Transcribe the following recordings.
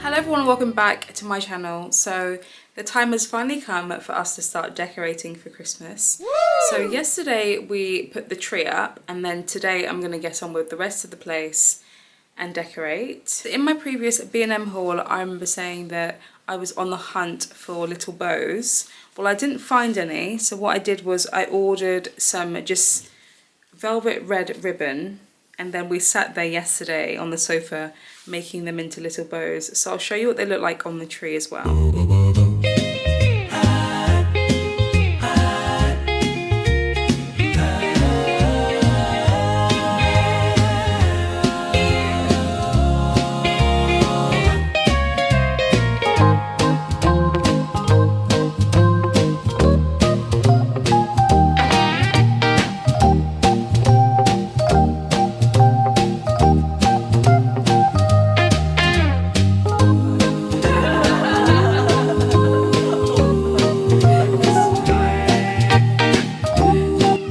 Hello everyone, welcome back to my channel. So the time has finally come for us to start decorating for Christmas. Woo! So yesterday we put the tree up, and then today I'm going to get on with the rest of the place and decorate. In my previous B&M haul, I remember saying that I was on the hunt for little bows. Well, I didn't find any, so what I did was I ordered some just velvet red ribbon, and then we sat there yesterday on the sofa making them into little bows. So I'll show you what they look like on the tree as well.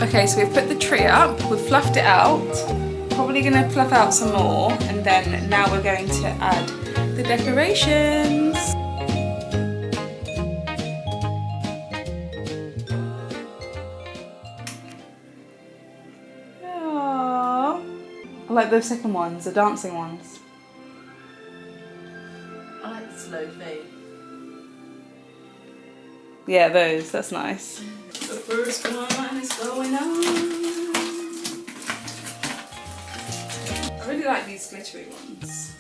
Okay, so we've put the tree up, we've fluffed it out, probably going to fluff out some more, and then now we're going to add the decorations. Aww. I like those second ones, the dancing ones. I like the slow fade. Yeah, those, that's nice. The first one is going on. I really like these glittery ones.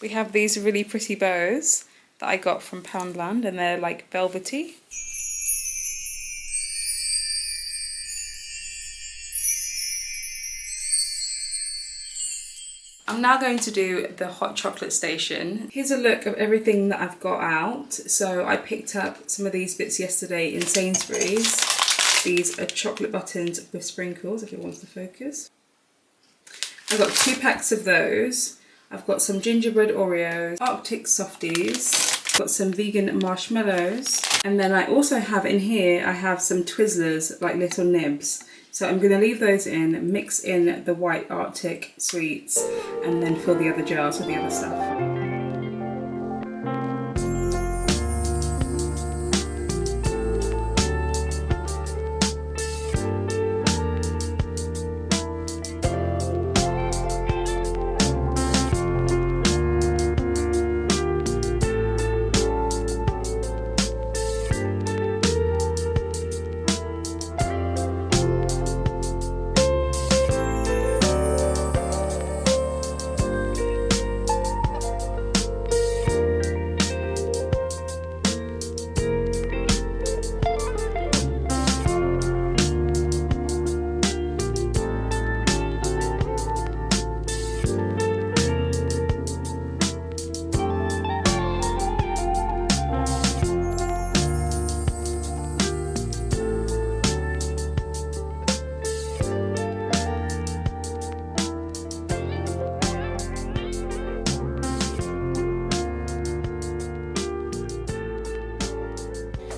We have these really pretty bows that I got from Poundland, and they're like velvety. I'm now going to do the hot chocolate station. Here's a look of everything that I've got out. So I picked up some of these bits yesterday in Sainsbury's. These are chocolate buttons with sprinkles, if it wants to focus. I've got 2 packs of those. I've got some gingerbread Oreos, Arctic Softies, got some vegan marshmallows, and then I also have in here, I have some Twizzlers, like little nibs. So I'm going to leave those in, mix in the white Arctic sweets, and then fill the other jars with the other stuff.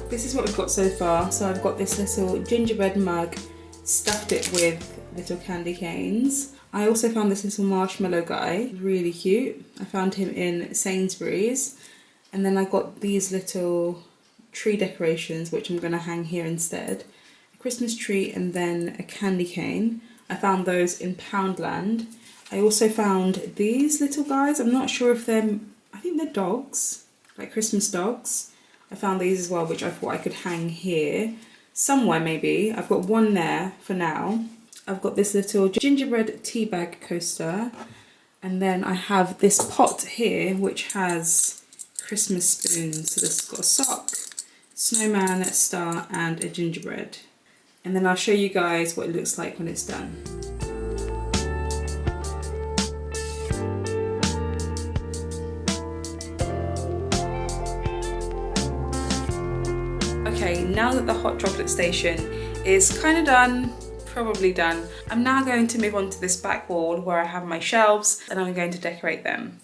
This is what we've got so far. So I've got this little gingerbread mug, stuffed it with little candy canes. I also found this little marshmallow guy, really cute. I found him in Sainsbury's. And then I got these little tree decorations, which I'm going to hang here instead. A Christmas tree and then a candy cane. I found those in Poundland. I also found these little guys. I'm not sure if they're, I think they're dogs, like Christmas dogs. I found these as well, which I thought I could hang here. Somewhere maybe. I've got one there for now. I've got this little gingerbread tea bag coaster. And then I have this pot here which has Christmas spoons. So this has got a sock, snowman, star and a gingerbread. And then I'll show you guys what it looks like when it's done. Okay, now that the hot chocolate station is kind of done, probably done, I'm now going to move on to this back wall where I have my shelves and I'm going to decorate them.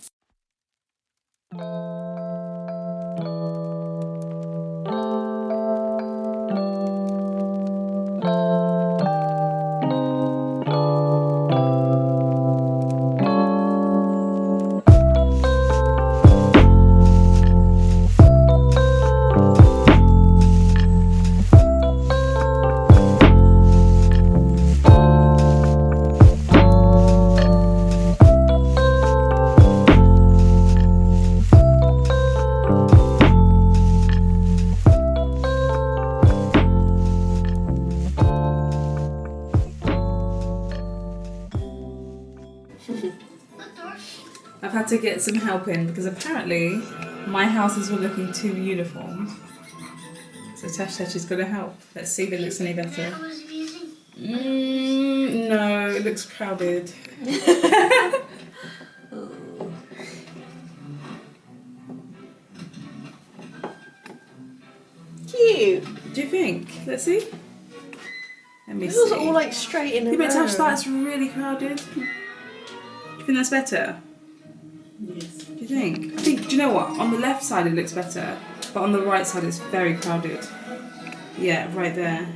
I've had to get some help in because apparently my houses were looking too uniform. So Tash said she's going to help. Let's see if it looks any better. No, it looks crowded. Cute. Do you think? Let's see. Let me This see. was all like straight in a Yeah, but Tash, row. that's really crowded. Do you think that's better? Yes. Do you think? I think, do you know what? On the left side it looks better, but on the right side it's very crowded. Yeah, right there.